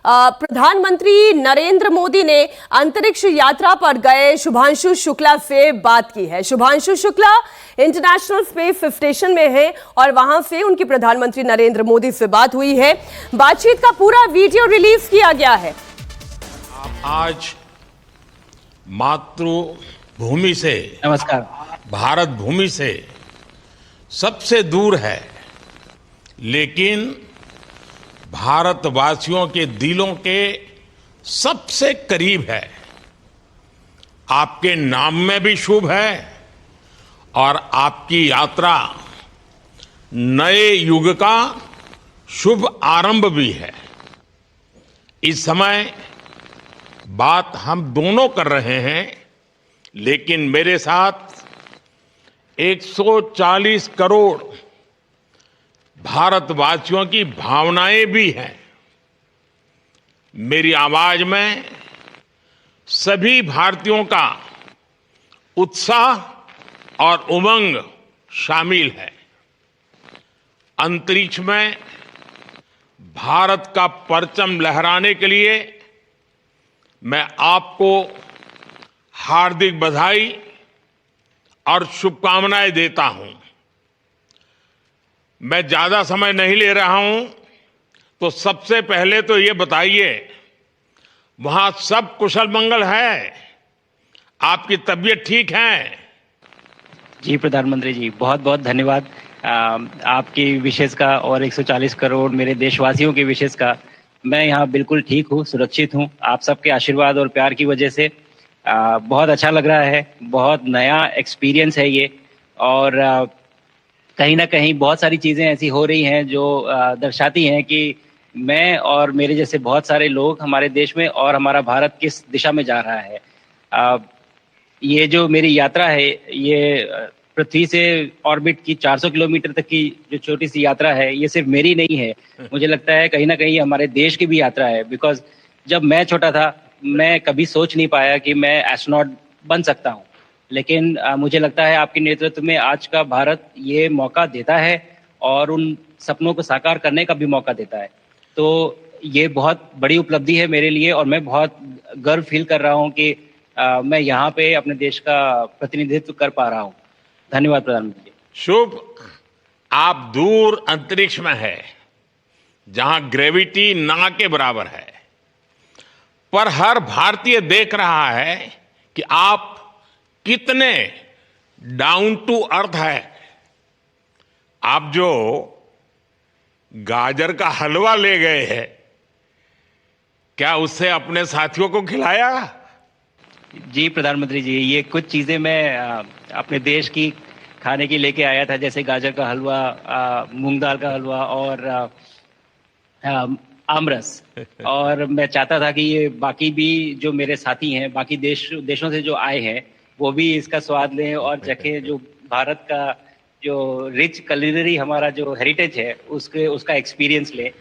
प्रधानमंत्री नरेंद्र मोदी ने अंतरिक्ष यात्रा पर गए शुभांशु शुक्ला से बात की है। Shubhanshu Shukla international space station में हैं और वहां से उनकी प्रधानमंत्री नरेंद्र मोदी से बात हुई है। बातचीत का पूरा वीडियो रिलीज किया गया है। आज मातृभूमि से, नमस्कार, भारत भूमि से सबसे दूर है, लेकिन भारतवासियों के दिलों के सबसे करीब है। आपके नाम में भी शुभ है और आपकी यात्रा नए युग का शुभ आरंभ भी है। इस समय बात हम दोनों कर रहे हैं, लेकिन मेरे साथ 140 करोड़ भारतवासियों की भावनाएं भी हैं। मेरी आवाज में सभी भारतीयों का उत्साह और उमंग शामिल है। अंतरिक्ष में भारत का परचम लहराने के लिए मैं आपको हार्दिक बधाई और शुभकामनाएं देता हूं। मैं ज्यादा समय नहीं ले रहा हूं, तो सबसे पहले तो ये बताइए, वहां सब कुशल मंगल है? आपकी तबीयत ठीक है? जी प्रधानमंत्री जी, बहुत बहुत धन्यवाद आपकी विशेष का और 140 करोड़ मेरे देशवासियों की विशेष का। मैं यहाँ बिल्कुल ठीक हूँ, सुरक्षित हूँ। आप सबके आशीर्वाद और प्यार की वजह से बहुत अच्छा लग रहा है। बहुत नया एक्सपीरियंस है ये, और कहीं ना कहीं बहुत सारी चीज़ें ऐसी हो रही हैं जो दर्शाती हैं कि मैं और मेरे जैसे बहुत सारे लोग हमारे देश में और हमारा भारत किस दिशा में जा रहा है। ये जो मेरी यात्रा है, ये पृथ्वी से ऑर्बिट की 400 किलोमीटर तक की जो छोटी सी यात्रा है, ये सिर्फ मेरी नहीं है। मुझे लगता है कहीं ना कहीं हमारे देश की भी यात्रा है। बिकॉज जब मैं छोटा था, मैं कभी सोच नहीं पाया कि मैं एस्ट्रोनॉट बन सकता हूँ, लेकिन मुझे लगता है आपके नेतृत्व में आज का भारत ये मौका देता है और उन सपनों को साकार करने का भी मौका देता है। तो ये बहुत बड़ी उपलब्धि है मेरे लिए, और मैं बहुत गर्व फील कर रहा हूँ कि मैं यहाँ पे अपने देश का प्रतिनिधित्व कर पा रहा हूँ। धन्यवाद प्रधानमंत्री जी। शुभ। आप दूर अंतरिक्ष में है, जहां ग्रेविटी ना के बराबर है, पर हर भारतीय देख रहा है कि आप कितने डाउन टू अर्थ है। आप जो गाजर का हलवा ले गए हैं, क्या उससे अपने साथियों को खिलाया? जी प्रधानमंत्री जी, ये कुछ चीज़ें मैं अपने देश की खाने की लेके आया था, जैसे गाजर का हलवा, मूंग दाल का हलवा और आमरस। और मैं चाहता था कि ये बाकी भी जो मेरे साथी हैं, बाकी देशों से जो आए हैं, वो भी इसका स्वाद लें और चखें। जो भारत का जो रिच कुलिनरी हमारा जो हेरिटेज है, उसका एक्सपीरियंस लें।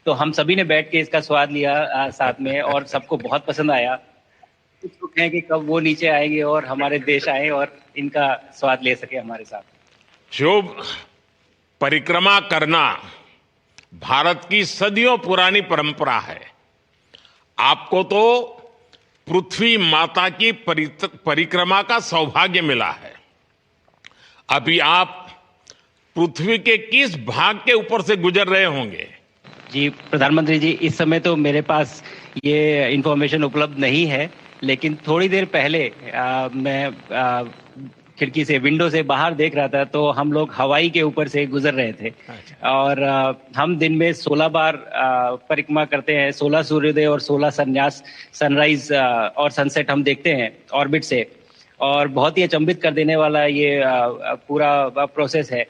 तो हम सभी ने बैठ के इसका स्वाद लिया साथ में, और सबको बहुत पसंद आया। कुछ लोग हैं कि कब वो नीचे आएंगे और हमारे देश आए और इनका स्वाद ले सके हमारे साथ। शुभ। परिक्रमा करना भारत की सदियों पुरानी परंपरा है। आपको तो पृथ्वी माता की परिक्रमा का सौभाग्य मिला है। अभी आप पृथ्वी के किस भाग के ऊपर से गुजर रहे होंगे? जी प्रधानमंत्री जी, इस समय तो मेरे पास ये इंफॉर्मेशन उपलब्ध नहीं है, लेकिन थोड़ी देर पहले मैं खिड़की से, विंडो से बाहर देख रहा था, तो हम लोग हवाई के ऊपर से गुजर रहे थे। और हम दिन में 16 बार परिक्रमा करते हैं। 16 सूर्योदय और 16 सनराइज और सनसेट हम देखते हैं ऑर्बिट से। और बहुत ही अचंभित कर देने वाला ये पूरा प्रोसेस है।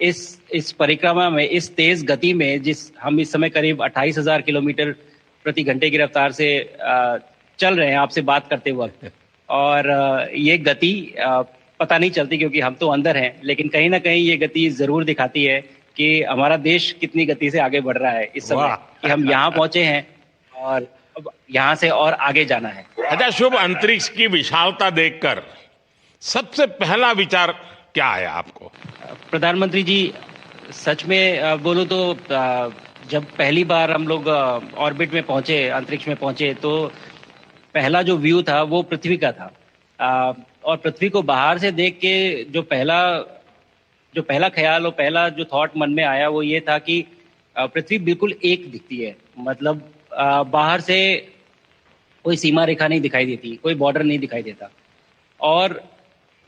इस परिक्रमा में, इस तेज गति में, हम इस समय करीब 28,000 किलोमीटर प्रति घंटे की रफ्तार से चल रहे हैं आपसे बात करते वक्त। और ये गति पता नहीं चलती क्योंकि हम तो अंदर हैं, लेकिन कहीं ना कहीं ये गति जरूर दिखाती है कि हमारा देश कितनी गति से आगे बढ़ रहा है इस समय, कि हम यहाँ पहुंचे हैं और अब यहाँ से और आगे जाना है। अच्छा शुभ, अंतरिक्ष की विशालता देखकर सबसे पहला विचार क्या आया आपको? प्रधानमंत्री जी, सच में बोलो तो जब पहली बार हम लोग ऑर्बिट में पहुंचे, अंतरिक्ष में पहुंचे, तो पहला जो व्यू था वो पृथ्वी का था। और पृथ्वी को बाहर से देख के जो पहला ख्याल और पहला जो थॉट मन में आया वो ये था कि पृथ्वी बिल्कुल एक दिखती है। मतलब बाहर से कोई सीमा रेखा नहीं दिखाई देती, कोई बॉर्डर नहीं दिखाई देता। और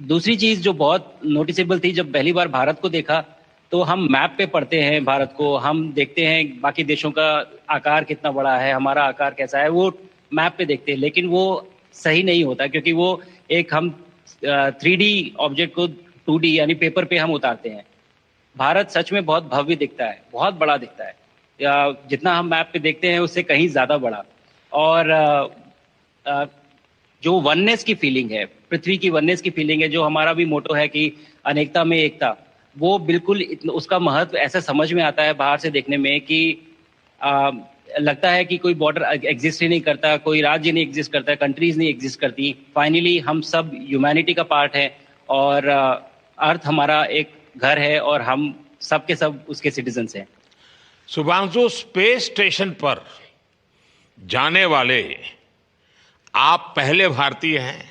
दूसरी चीज जो बहुत नोटिसेबल थी, जब पहली बार भारत को देखा तो हम मैप पे पढ़ते हैं भारत को, हम देखते हैं बाकी देशों का आकार कितना बड़ा है, हमारा आकार कैसा है, वो मैप पे देखते हैं। लेकिन वो सही नहीं होता, क्योंकि वो एक हम 3D ऑब्जेक्ट को 2D यानी पेपर पे हम उतारते हैं। भारत सच में बहुत भव्य दिखता है, बहुत बड़ा दिखता है, जितना हम मैप पे देखते हैं उससे कहीं ज्यादा बड़ा। और जो वननेस की फीलिंग है, पृथ्वी की वननेस की फीलिंग है, जो हमारा भी मोटो है कि अनेकता में एकता, वो बिल्कुल उसका महत्व ऐसा समझ में आता है बाहर से देखने में कि लगता है कि कोई बॉर्डर एग्जिस्ट ही नहीं करता, कोई राज्य नहीं एग्जिस्ट करता, कंट्रीज नहीं एग्जिस्ट करती। फाइनली हम सब ह्यूमैनिटी का पार्ट है और अर्थ हमारा एक घर है और हम सब के सब उसके सिटीजन्स हैं। शुभांशु, स्पेस स्टेशन पर जाने वाले आप पहले भारतीय हैं।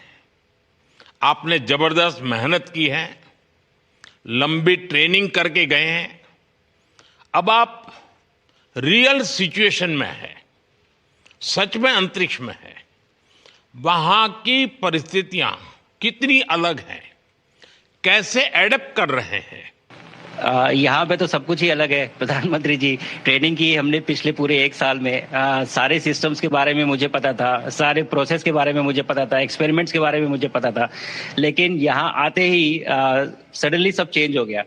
आपने जबरदस्त मेहनत की है, लंबी ट्रेनिंग करके गए हैं। अब आप रियल सिचुएशन में है, सच में अंतरिक्ष में है। वहां की परिस्थितियां कितनी अलग हैं, कैसे एडप्ट कर रहे हैं? यहाँ पे तो सब कुछ ही अलग है प्रधानमंत्री जी। ट्रेनिंग की हमने पिछले पूरे 1 साल में, सारे सिस्टम्स के बारे में मुझे पता था, सारे प्रोसेस के बारे में मुझे पता था, एक्सपेरिमेंट्स के बारे में मुझे पता था। लेकिन यहाँ आते ही सडनली सब चेंज हो गया।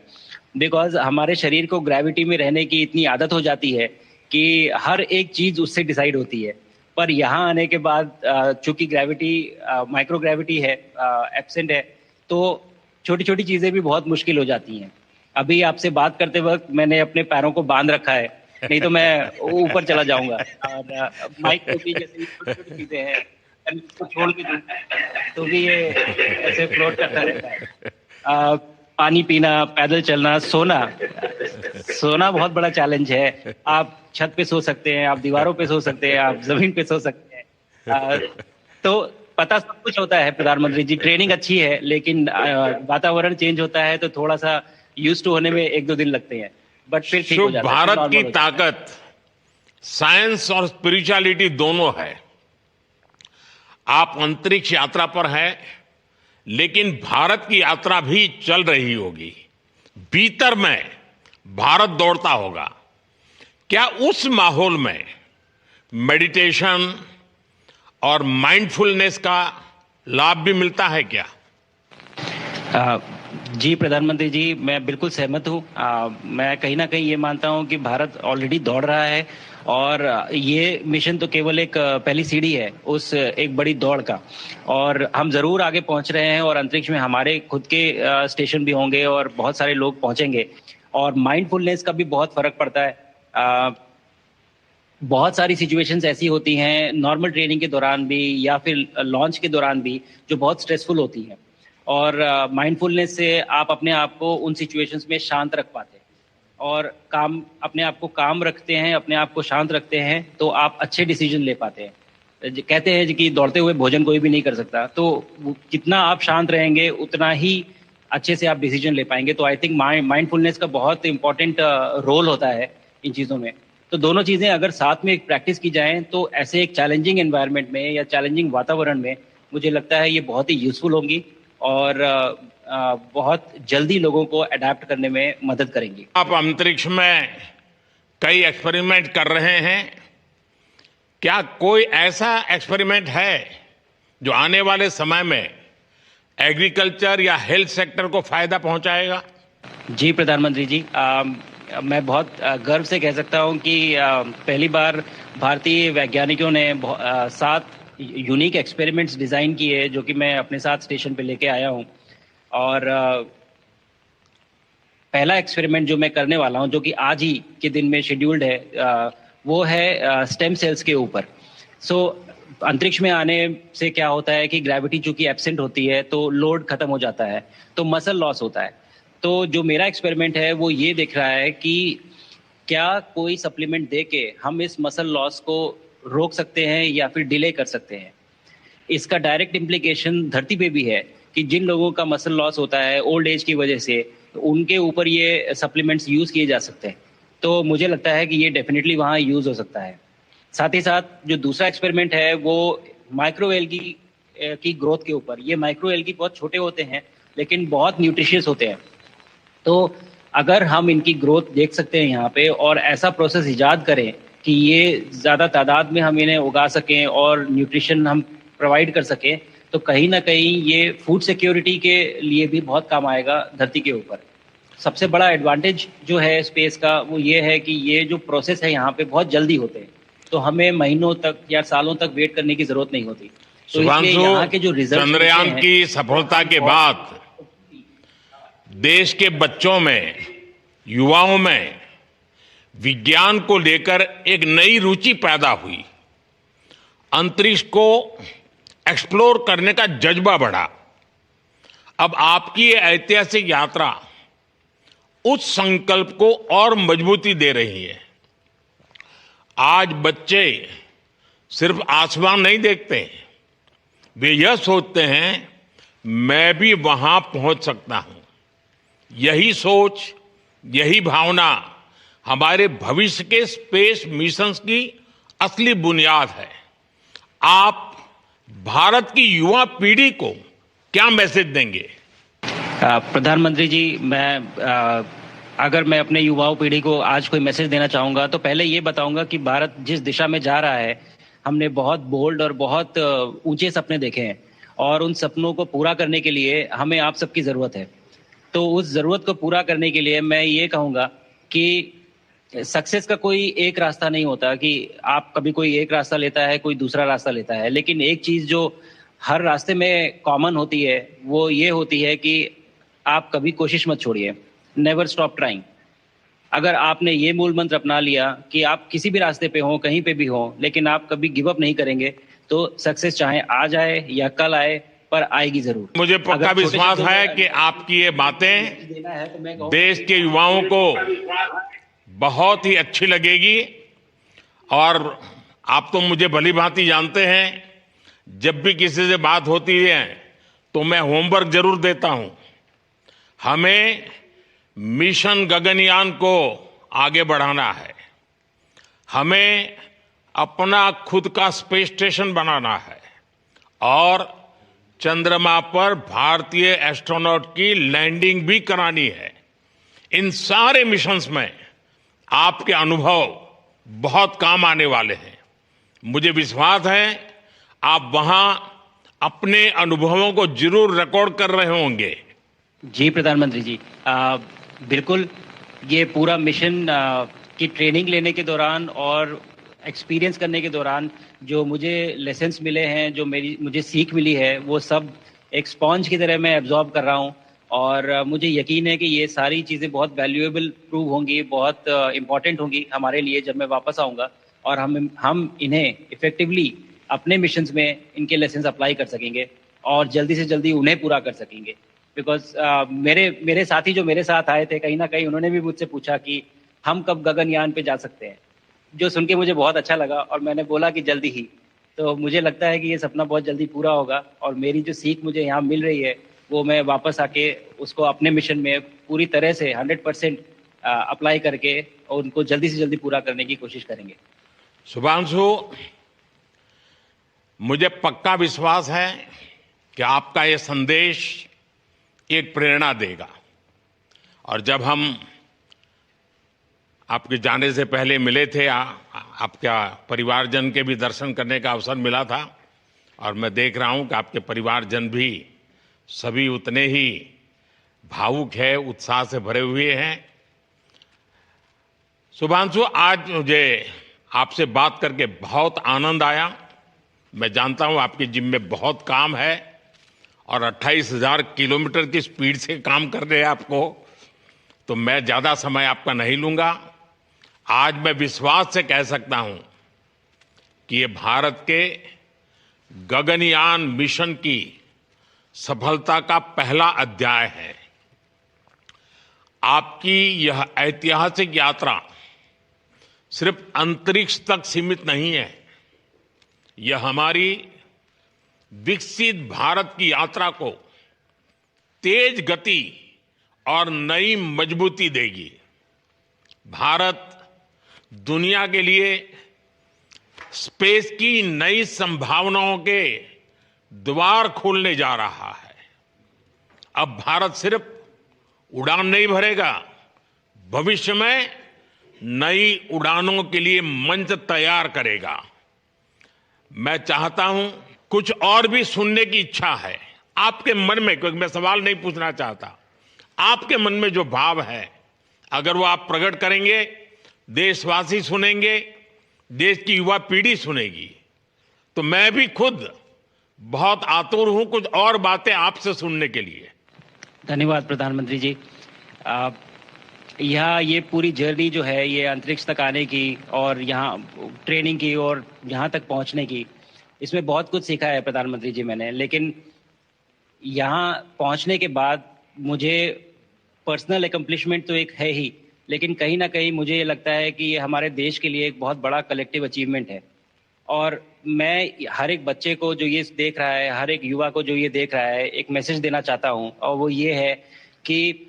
बिकॉज हमारे शरीर को ग्रेविटी में रहने की इतनी आदत हो जाती है कि हर एक चीज उससे डिसाइड होती है। पर यहाँ आने के बाद चूंकि ग्रेविटी माइक्रो ग्रेविटी है, एब्सेंट है, तो छोटी छोटी चीजें भी बहुत मुश्किल हो जाती हैं। अभी आपसे बात करते वक्त मैंने अपने पैरों को बांध रखा है, नहीं तो मैं ऊपर चला जाऊंगा। और माइक को भी जैसे छोटी चीजें हैं, इसको छोड़ के दूं तो भी ये ऐसे फ्लोट करता रहता है। पानी पीना, पैदल चलना, सोना बहुत बड़ा चैलेंज है। आप छत पे सो सकते हैं, आप दीवारों पे सो सकते हैं, आप जमीन पे सो सकते हैं। तो पता सब कुछ होता है प्रधानमंत्री जी, ट्रेनिंग अच्छी है, लेकिन वातावरण चेंज होता है तो थोड़ा सा यूज्ड टू होने में 1-2 दिन लगते हैं, बट फिर ठीक हो जाता है। भारत की ताकत साइंस और स्पिरिचुअलिटी दोनों है। आप अंतरिक्ष यात्रा पर हैं, लेकिन भारत की यात्रा भी चल रही होगी। भीतर में भारत दौड़ता होगा। क्या उस माहौल में मेडिटेशन और माइंडफुलनेस का लाभ भी मिलता है क्या? जी प्रधानमंत्री जी, मैं बिल्कुल सहमत हूँ। मैं कहीं ना कहीं ये मानता हूँ कि भारत ऑलरेडी दौड़ रहा है और ये मिशन तो केवल एक पहली सीढ़ी है उस एक बड़ी दौड़ का। और हम जरूर आगे पहुंच रहे हैं और अंतरिक्ष में हमारे खुद के स्टेशन भी होंगे और बहुत सारे लोग पहुंचेंगे। और माइंडफुलनेस का भी बहुत फर्क पड़ता है। बहुत सारी सिचुएशंस ऐसी होती हैं नॉर्मल ट्रेनिंग के दौरान भी या फिर लॉन्च के दौरान भी, जो बहुत स्ट्रेसफुल होती हैं। और माइंडफुलनेस से आप अपने आप को उन सिचुएशंस में शांत रख पाते हैं और अपने आप को काम रखते हैं, अपने आप को शांत रखते हैं, तो आप अच्छे डिसीजन ले पाते हैं। कहते हैं कि दौड़ते हुए भोजन कोई भी नहीं कर सकता, तो जितना आप शांत रहेंगे उतना ही अच्छे से आप डिसीजन ले पाएंगे। तो आई थिंक माइंडफुलनेस का बहुत इंपॉर्टेंट रोल होता है इन चीज़ों में। तो दोनों चीज़ें अगर साथ में एक प्रैक्टिस की जाएं तो ऐसे एक चैलेंजिंग एनवायरनमेंट में या चैलेंजिंग वातावरण में मुझे लगता है ये बहुत ही यूजफुल होंगी और बहुत जल्दी लोगों को अडेप्ट करने में मदद करेंगी। आप अंतरिक्ष में कई एक्सपेरिमेंट कर रहे हैं। क्या कोई ऐसा एक्सपेरिमेंट है जो आने वाले समय में एग्रीकल्चर या हेल्थ सेक्टर को फायदा पहुंचाएगा? जी प्रधानमंत्री जी, मैं बहुत गर्व से कह सकता हूं कि पहली बार भारतीय वैज्ञानिकों ने 7 यूनिक एक्सपेरिमेंट्स डिज़ाइन किए जो कि मैं अपने साथ स्टेशन पे लेके आया हूं। और पहला एक्सपेरिमेंट जो मैं करने वाला हूं, जो कि आज ही के दिन में शेड्यूल्ड है, वो है स्टेम सेल्स के ऊपर। अंतरिक्ष में आने से क्या होता है कि ग्रेविटी चूंकि एब्सेंट होती है तो लोड खत्म हो जाता है, तो मसल लॉस होता है। तो जो मेरा एक्सपेरिमेंट है वो ये देख रहा है कि क्या कोई सप्लीमेंट दे के हम इस मसल लॉस को रोक सकते हैं या फिर डिले कर सकते हैं? इसका डायरेक्ट इम्प्लीकेशन धरती पे भी है कि जिन लोगों का मसल लॉस होता है ओल्ड एज की वजह से, उनके ऊपर ये सप्लीमेंट्स यूज किए जा सकते हैं। तो मुझे लगता है कि ये डेफिनेटली वहाँ यूज हो सकता है। साथ ही साथ जो दूसरा एक्सपेरिमेंट है वो माइक्रो एल्गी की ग्रोथ के ऊपर। ये माइक्रो एल्गी बहुत छोटे होते हैं लेकिन बहुत न्यूट्रिशियस होते हैं। तो अगर हम इनकी ग्रोथ देख सकते हैं यहाँ पे और ऐसा प्रोसेस इजाद करें कि ये ज़्यादा तादाद में हम इन्हें उगा सकें और न्यूट्रिशन हम प्रोवाइड कर सकें, तो कहीं ना कहीं ये फूड सिक्योरिटी के लिए भी बहुत काम आएगा धरती के ऊपर। सबसे बड़ा एडवांटेज जो है स्पेस का वो ये है कि ये जो प्रोसेस है यहाँ पे बहुत जल्दी होते हैं, तो हमें महीनों तक या सालों तक वेट करने की जरूरत नहीं होती। तो इसलिए यहाँ के जो रिजल्ट चंद्रयान की सफलता के बाद देश के बच्चों में, युवाओं में विज्ञान को लेकर एक नई रुचि पैदा हुई। अंतरिक्ष को एक्सप्लोर करने का जज्बा बढ़ा। अब आपकी ये ऐतिहासिक यात्रा उस संकल्प को और मजबूती दे रही है। आज बच्चे सिर्फ आसमान नहीं देखते, वे यह सोचते हैं मैं भी वहां पहुंच सकता हूं। यही सोच, यही भावना हमारे भविष्य के स्पेस मिशंस की असली बुनियाद है। आप भारत की युवा पीढ़ी को क्या मैसेज देंगे? प्रधानमंत्री जी, अगर मैं अपने युवाओं पीढ़ी को आज कोई मैसेज देना चाहूँगा तो पहले ये बताऊँगा कि भारत जिस दिशा में जा रहा है, हमने बहुत बोल्ड और बहुत ऊंचे सपने देखे हैं और उन सपनों को पूरा करने के लिए हमें आप सबकी ज़रूरत है। तो उस ज़रूरत को पूरा करने के लिए मैं ये कहूँगा कि सक्सेस का कोई एक रास्ता नहीं होता कि आप कभी कोई एक रास्ता लेता है, कोई दूसरा रास्ता लेता है, लेकिन एक चीज़ जो हर रास्ते में कॉमन होती है वो ये होती है कि आप कभी कोशिश मत छोड़िए, नेवर स्टॉप ट्राइंग। अगर आपने ये मूल मंत्र अपना लिया कि आप किसी भी रास्ते पे हो, कहीं पे भी हो, लेकिन आप कभी गिव अप नहीं करेंगे, तो सक्सेस चाहे आज आए या कल आए पर आएगी जरूर। मुझे पक्का विश्वास है कि आपकी ये बातें देश के युवाओं को बहुत ही अच्छी लगेगी। और आप तो मुझे भली भांति जानते हैं, जब भी किसी से बात होती है तो मैं होमवर्क जरूर देता हूं। हमें मिशन गगनयान को आगे बढ़ाना है, हमें अपना खुद का स्पेस स्टेशन बनाना है और चंद्रमा पर भारतीय एस्ट्रोनॉट की लैंडिंग भी करानी है। इन सारे मिशंस में आपके अनुभव बहुत काम आने वाले हैं। मुझे विश्वास है आप वहां अपने अनुभवों को जरूर रिकॉर्ड कर रहे होंगे। जी प्रधानमंत्री जी, बिल्कुल। ये पूरा मिशन की ट्रेनिंग लेने के दौरान और एक्सपीरियंस करने के दौरान जो मुझे लेसन्स मिले हैं, जो मुझे सीख मिली है, वो सब एक स्पॉन्ज की तरह मैं एब्जॉर्ब कर रहा हूँ। और मुझे यकीन है कि ये सारी चीज़ें बहुत वैल्यूएबल प्रूव होंगी, बहुत इम्पॉर्टेंट होंगी हमारे लिए जब मैं वापस आऊँगा और हम इन्हें इफेक्टिवली अपने मिशंस में इनके लेसन्स अप्लाई कर सकेंगे और जल्दी से जल्दी उन्हें पूरा कर सकेंगे। बिकॉज मेरे साथी जो मेरे साथ आए थे, कहीं ना कहीं उन्होंने भी मुझसे पूछा कि हम कब गगनयान पे जा सकते हैं, जो सुन के मुझे बहुत अच्छा लगा और मैंने बोला कि जल्दी ही। तो मुझे लगता है कि ये सपना बहुत जल्दी पूरा होगा और मेरी जो सीख मुझे यहाँ मिल रही है वो मैं वापस आके उसको अपने मिशन में पूरी तरह से 100% अप्लाई करके और उनको जल्दी से जल्दी पूरा करने की कोशिश करेंगे। शुभांशु, मुझे पक्का विश्वास है कि आपका ये संदेश एक प्रेरणा देगा। और जब हम आपके जाने से पहले मिले थे, आपका परिवारजन के भी दर्शन करने का अवसर मिला था और मैं देख रहा हूं कि आपके परिवारजन भी सभी उतने ही भावुक है, उत्साह से भरे हुए हैं। शुभांशु, आज मुझे आपसे बात करके बहुत आनंद आया। मैं जानता हूं आपकी जिम में बहुत काम है और 28,000 किलोमीटर की स्पीड से काम करने हैं आपको, तो मैं ज़्यादा समय आपका नहीं लूंगा। आज मैं विश्वास से कह सकता हूं कि ये भारत के गगनयान मिशन की सफलता का पहला अध्याय है। आपकी यह ऐतिहासिक यात्रा सिर्फ अंतरिक्ष तक सीमित नहीं है। यह हमारी विकसित भारत की यात्रा को तेज गति और नई मजबूती देगी। भारत दुनिया के लिए स्पेस की नई संभावनाओं के द्वार खोलने जा रहा है। अब भारत सिर्फ उड़ान नहीं भरेगा, भविष्य में नई उड़ानों के लिए मंच तैयार करेगा। मैं चाहता हूं, कुछ और भी सुनने की इच्छा है आपके मन में, क्योंकि मैं सवाल नहीं पूछना चाहता, आपके मन में जो भाव है अगर वो आप प्रकट करेंगे, देशवासी सुनेंगे, देश की युवा पीढ़ी सुनेगी, तो मैं भी खुद बहुत आतुर हूं कुछ और बातें आपसे सुनने के लिए। धन्यवाद प्रधानमंत्री जी। यहाँ ये पूरी जर्नी जो है ये अंतरिक्ष तक आने की और यहाँ ट्रेनिंग की और यहाँ तक पहुँचने की, इसमें बहुत कुछ सीखा है प्रधानमंत्री जी मैंने। लेकिन यहाँ पहुँचने के बाद मुझे पर्सनल एकम्प्लिशमेंट तो एक है ही, लेकिन कहीं ना कहीं मुझे ये लगता है कि ये हमारे देश के लिए एक बहुत बड़ा कलेक्टिव अचीवमेंट है। और मैं हर एक बच्चे को जो ये देख रहा है, हर एक युवा को जो ये देख रहा है, एक मैसेज देना चाहता हूँ, और वो ये है कि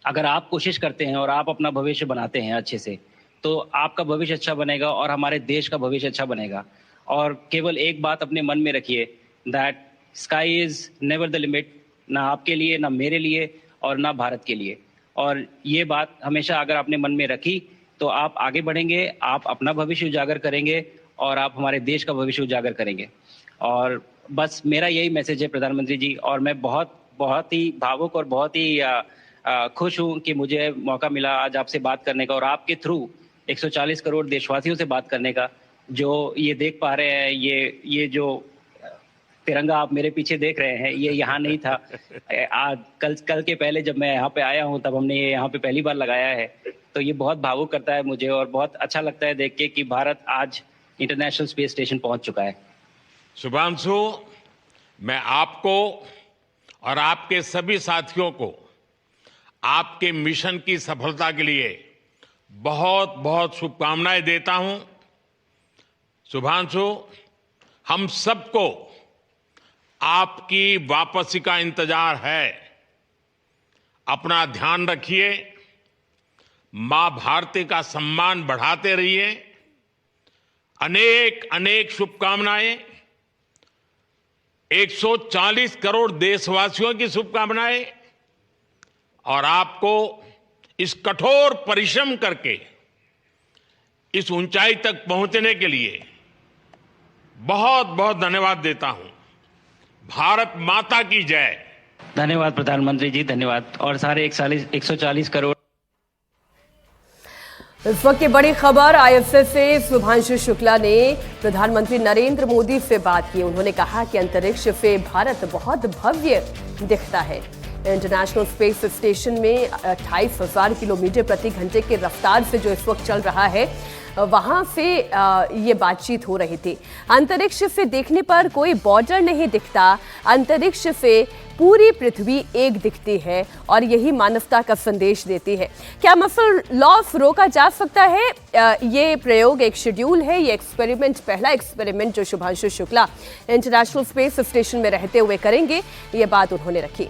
अगर आप कोशिश करते हैं और आप अपना भविष्य बनाते हैं अच्छे से, तो आपका भविष्य अच्छा बनेगा और हमारे देश का भविष्य अच्छा बनेगा। और केवल एक बात अपने मन में रखिए, that sky is never the limit, ना आपके लिए, ना मेरे लिए और ना भारत के लिए। और ये बात हमेशा अगर आपने मन में रखी तो आप आगे बढ़ेंगे, आप अपना भविष्य उजागर करेंगे और आप हमारे देश का भविष्य उजागर करेंगे। और बस मेरा यही मैसेज है प्रधानमंत्री जी। और मैं बहुत ही भावुक और बहुत ही खुश हूँ कि मुझे मौका मिला आज आपसे बात करने का और आपके थ्रू 140 करोड़ देशवासियों से बात करने का। जो ये देख पा रहे हैं, ये जो तिरंगा आप मेरे पीछे देख रहे हैं, ये यहाँ नहीं था। आज कल के पहले जब मैं यहाँ पे आया हूँ तब हमने ये यहाँ पे पहली बार लगाया है। तो ये बहुत भावुक करता है मुझे और बहुत अच्छा लगता है देख के कि भारत आज इंटरनेशनल स्पेस स्टेशन पहुंच चुका है। शुभांशु, मैं आपको और आपके सभी साथियों को आपके मिशन की सफलता के लिए बहुत बहुत शुभकामनाएं देता हूं। शुभांशु, हम सबको आपकी वापसी का इंतजार है। अपना ध्यान रखिए, मां भारती का सम्मान बढ़ाते रहिए। अनेक अनेक शुभकामनाएं, 140 करोड़ देशवासियों की शुभकामनाएं, और आपको इस कठोर परिश्रम करके इस ऊंचाई तक पहुंचने के लिए बहुत बहुत धन्यवाद देता हूं। भारत माता की जय। धन्यवाद प्रधानमंत्री जी, धन्यवाद। और सारे 140 करोड़। इस वक्त की बड़ी खबर, आईएफएफ से शुभांशु शुक्ला ने प्रधानमंत्री नरेंद्र मोदी से बात की। उन्होंने कहा कि अंतरिक्ष से भारत बहुत भव्य दिखता है। इंटरनेशनल स्पेस स्टेशन में 28,000 किलोमीटर प्रति घंटे की रफ्तार से जो इस वक्त चल रहा है, वहां से ये बातचीत हो रही थी। अंतरिक्ष से देखने पर कोई बॉर्डर नहीं दिखता, अंतरिक्ष से पूरी पृथ्वी एक दिखती है और यही मानवता का संदेश देती है। क्या मफल लॉफ रोका जा सकता है? ये प्रयोग एक शेड्यूल है, ये एक्सपेरिमेंट, पहला एक्सपेरिमेंट जो Shubhanshu Shukla international space station में रहते हुए करेंगे, ये बात उन्होंने रखी।